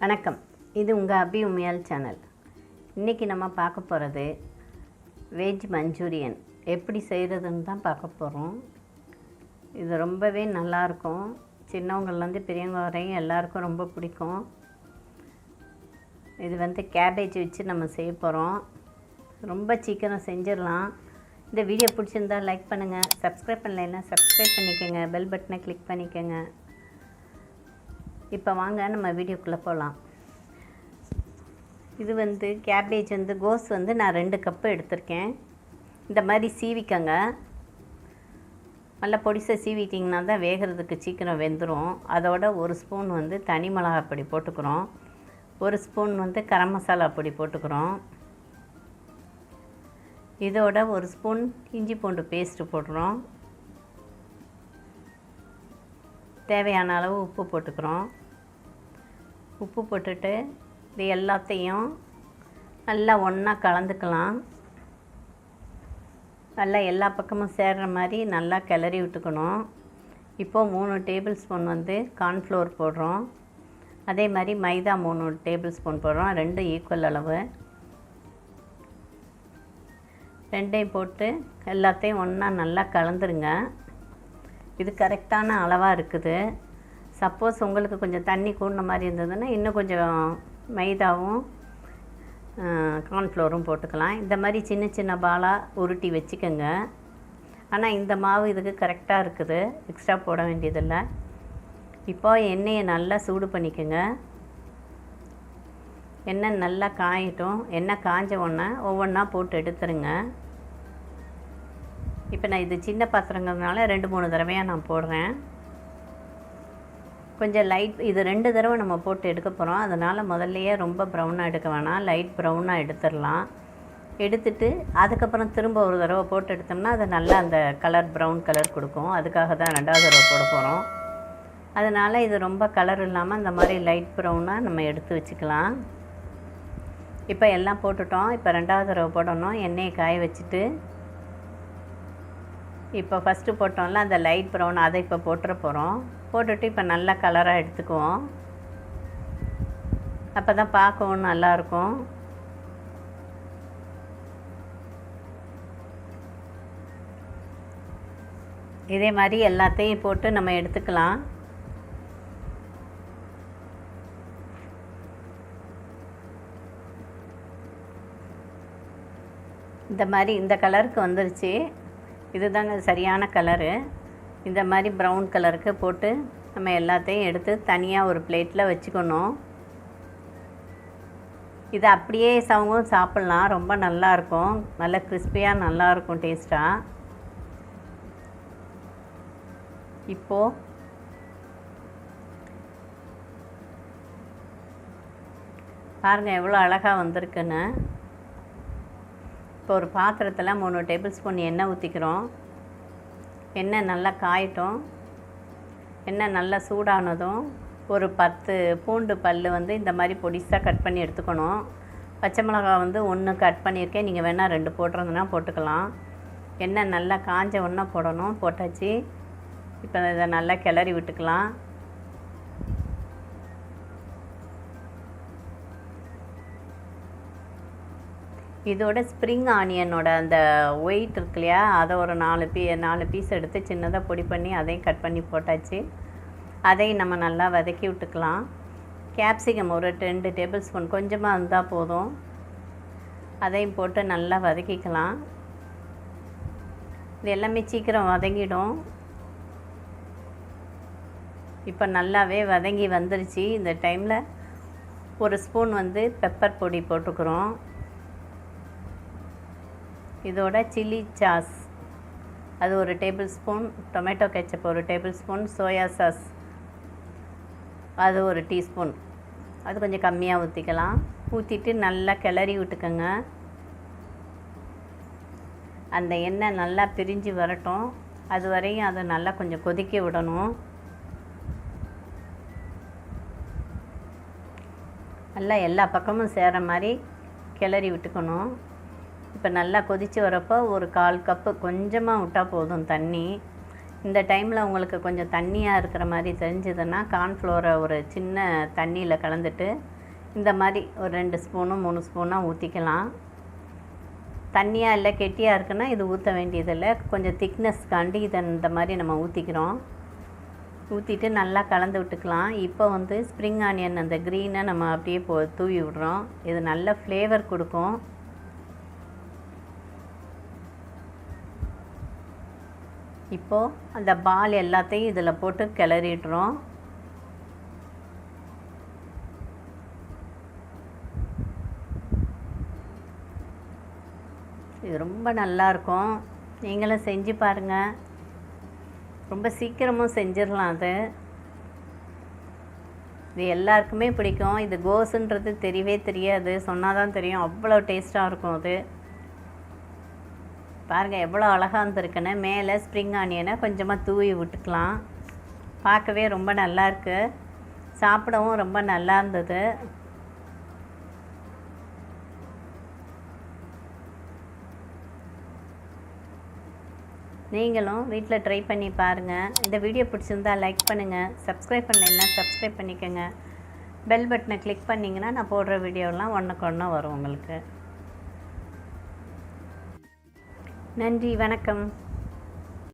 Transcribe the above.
வணக்கம், இது உங்கள் AbiUmaiyal சேனல். இன்றைக்கி நம்ம பார்க்க போகிறது வெஜ் மஞ்சூரியன் எப்படி செய்கிறதுன்னு தான் பார்க்க போகிறோம். இது ரொம்பவே நல்லாயிருக்கும். சின்னவங்கள்லேருந்து பெரியவங்க வரையும் எல்லாருக்கும் ரொம்ப பிடிக்கும். இது கேபேஜ் வச்சு நம்ம செய்ய போகிறோம். ரொம்ப சீக்கிரம் செஞ்சிடலாம். இந்த வீடியோ பிடிச்சிருந்தா லைக் பண்ணுங்கள், சப்ஸ்கிரைப் பண்ணலைன்னா சப்ஸ்கிரைப் பண்ணிக்கோங்க, பெல் பட்டனை கிளிக் பண்ணிக்கோங்க. இப்போ வாங்க நம்ம வீடியோக்குள்ளே போகலாம். இது கேபேஜ் கோஸ் நான் 2 கப்பு எடுத்திருக்கேன். இந்த மாதிரி சீவிக்கங்க. நல்லா பொடிசை சீவிட்டிங்கன்னா தான் வேகிறதுக்கு சீக்கிரம் வெந்துடும். அதோட 1 ஸ்பூன் தனி மிளகாய் பொடி போட்டுக்கிறோம். 1 ஸ்பூன் கரம் மசாலா பொடி போட்டுக்கிறோம். இதோட 1 ஸ்பூன் இஞ்சி பூண்டு பேஸ்ட்டு போட்டுக்கிறோம். தேவையான அளவு உப்பு போட்டுக்கிறோம். உப்பு போட்டுட்டு இது எல்லாத்தையும் நல்லா ஒன்றா கலந்துக்கலாம். நல்லா எல்லா பக்கமும் சேர்கிற மாதிரி நல்லா கிளறி விட்டுக்கணும். இப்போது 3 டேபிள் ஸ்பூன் கார்ன்ஃப்ளோர் போடுறோம். அதே மாதிரி மைதா 3 டேபிள் ஸ்பூன் போடுறோம். 2 ஈக்குவல் அளவு. 2ஐயும் போட்டு எல்லாத்தையும் ஒன்றா நல்லா கலந்துருங்க. இது கரெக்டான அளவாக இருக்குது. சப்போஸ் உங்களுக்கு கொஞ்சம் தண்ணி கூடின மாதிரி இருந்ததுன்னா இன்னும் கொஞ்சம் மைதாவும் கார்ன்ஃப்ளோரும் போட்டுக்கலாம். இந்த மாதிரி சின்ன சின்ன பாலாக உருட்டி வச்சுக்கோங்க. ஆனால் இந்த மாவு இதுக்கு கரெக்டாக இருக்குது, எக்ஸ்ட்ரா போட வேண்டியதில்லை. இப்போ எண்ணெயை நல்லா சூடு பண்ணிக்கோங்க. எண்ணெய் நல்லா காயட்டும். எண்ணெய் காஞ்ச உடனே ஒவ்வொன்றா போட்டு எடுத்துருங்க. இப்போ நான் இது சின்ன பாத்திரங்கிறதுனால 2-3 தடவையாக நான் போடுறேன். கொஞ்சம் லைட், இது 2 தடவை நம்ம போட்டு எடுக்க போகிறோம். அதனால் முதல்லையே ரொம்ப ப்ரௌனாக எடுக்க வேணாம், லைட் ப்ரௌனாக எடுத்துடலாம். எடுத்துட்டு அதுக்கப்புறம் திரும்ப ஒரு தடவை போட்டு எடுத்தோம்னா அது நல்லா அந்த கலர் ப்ரௌன் கலர் கொடுக்கும். அதுக்காக தான் 2வது தடவை போட போகிறோம். அதனால் இது ரொம்ப கலர் இல்லாமல் இந்த மாதிரி லைட் ப்ரௌனாக நம்ம எடுத்து வச்சுக்கலாம். இப்போ எல்லாம் போட்டுட்டோம். இப்போ 2வது தடவை போடணும். எண்ணெயை காய வச்சுட்டு இப்போ ஃபஸ்ட்டு போட்டோம்ல அந்த லைட் ப்ரௌன், அதை இப்போ போட்டுற போகிறோம். போட்டுட்டு இப்போ நல்லா கலராக எடுத்துக்குவோம். அப்போ தான் பார்க்கவும் நல்லாயிருக்கும். இதே மாதிரி எல்லாத்தையும் போட்டு நம்ம எடுத்துக்கலாம். இந்த மாதிரி இந்த கலருக்கு வந்துருச்சு. இதுதாங்க சரியான கலரு. இந்த மாதிரி ப்ரௌன் கலருக்கு போட்டு நம்ம எல்லாத்தையும் எடுத்து தனியாக ஒரு பிளேட்டில் வச்சுக்கணும். இது அப்படியே சவங்கும் சாப்பிட்லாம். ரொம்ப நல்லாயிருக்கும். நல்ல கிறிஸ்பியாக நல்லாயிருக்கும் டேஸ்ட்டாக. இப்போது பாருங்கள் எவ்வளோ அழகாக வந்திருக்குன்னு. இப்போ ஒரு பாத்திரத்தில் 3 டேபிள் ஸ்பூன் எண்ணெய் ஊற்றிக்கிறோம். எண்ணெய் நல்லா காயட்டும். எண்ணெய் நல்லா சூடானதும் ஒரு 10 பூண்டு பல் இந்த மாதிரி பொடிசாக கட் பண்ணி எடுத்துக்கணும். பச்சை மிளகாய் 1 கட் பண்ணியிருக்கேன். நீங்கள் வேணால் 2 போட்டுறதுனா போட்டுக்கலாம். எண்ணெய் நல்லா காஞ்ச ஒன்றா போடணும். போட்டாச்சு. இப்போ இதை நல்லா கிளறி விட்டுக்கலாம். இதோட ஸ்ப்ரிங் ஆனியனோட அந்த ஒயிட் இருக்கு இல்லையா, அதை ஒரு 4 பீஸ் எடுத்து சின்னதாக பொடி பண்ணி அதையும் கட் பண்ணி போட்டாச்சு. அதையும் நம்ம நல்லா வதக்கி விட்டுக்கலாம். கேப்சிகம் ஒரு 2 டேபிள் ஸ்பூன் கொஞ்சமாக இருந்தால் போதும். அதையும் போட்டு நல்லா வதக்கிக்கலாம். இது எல்லாமே சீக்கிரம் வதங்கிடும். இப்போ நல்லாவே வதங்கி வந்துருச்சு. இந்த டைமில் ஒரு ஸ்பூன் பெப்பர் பொடி போட்டுக்கிறோம். இதோட சில்லி சாஸ் அது ஒரு டேபிள் ஸ்பூன், டொமேட்டோ கெச்சப் ஒரு டேபிள் ஸ்பூன், சோயா சாஸ் அது ஒரு டீஸ்பூன், அது கொஞ்சம் கம்மியாக ஊற்றிக்கலாம். ஊற்றிட்டு நல்லா கிளறி விட்டுக்கோங்க. அந்த எண்ணெய் நல்லா பிரிஞ்சு வரட்டும். அது வரையும் அதை நல்லா கொஞ்சம் கொதிக்க விடணும். நல்லா எல்லா பக்கமும் சேர்கிற மாதிரி கிளறி விட்டுக்கணும். இப்போ நல்லா கொதித்து வரப்போ ஒரு 1/4 கப்பு கொஞ்சமாக விட்டால் போதும் தண்ணி. இந்த டைமில் உங்களுக்கு கொஞ்சம் தண்ணியாக இருக்கிற மாதிரி தெரிஞ்சதுன்னா கார்ன்ஃப்ளோரை ஒரு சின்ன தண்ணியில் கலந்துட்டு இந்த மாதிரி ஒரு 2 ஸ்பூனு 3 ஸ்பூனாக ஊற்றிக்கலாம். தண்ணியாக இல்லை கெட்டியாக இருக்குன்னா இது ஊற்ற வேண்டியதில்லை. கொஞ்சம் திக்னஸ்க்காண்டி இதை இந்த மாதிரி நம்ம ஊற்றிக்கிறோம். ஊற்றிட்டு நல்லா கலந்து விட்டுக்கலாம். இப்போ வந்து ஸ்ப்ரிங் ஆனியன் அந்த க்ரீனை நம்ம அப்படியே தூவி விடுறோம். இது நல்ல ஃப்ளேவர் கொடுக்கும். இப்போது அந்த பால் எல்லாத்தையும் இதில் போட்டு கிளறிடுறோம். இது ரொம்ப நல்லாயிருக்கும். நீங்களும் செஞ்சு பாருங்கள். ரொம்ப சீக்கிரமும் செஞ்சிடலாம். இது எல்லாருக்குமே பிடிக்கும். இது கோஸுன்றது தெரியவே தெரியாது, சொன்னால் தான் தெரியும். அவ்வளோ டேஸ்ட்டாக இருக்கும். அது பாருங்கள் எவ்வளோ அழகாக இருந்திருக்குன்னு. மேலே ஸ்ப்ரிங் ஆனியனை கொஞ்சமாக தூவி விட்டுக்கலாம். பார்க்கவே ரொம்ப நல்லாயிருக்கு. சாப்பிடவும் ரொம்ப நல்லா இருந்தது. நீங்களும் வீட்டில் ட்ரை பண்ணி பாருங்கள். இந்த வீடியோ பிடிச்சிருந்தால் லைக் பண்ணுங்கள். சப்ஸ்கிரைப் பண்ணலைன்னா சப்ஸ்கிரைப் பண்ணிக்கோங்க. பெல் பட்டனை கிளிக் பண்ணிங்கன்னா நான் போடுற வீடியோலாம் ஒன்றுக்கு ஒன்று வரும் உங்களுக்கு. நன்றி, வணக்கம்.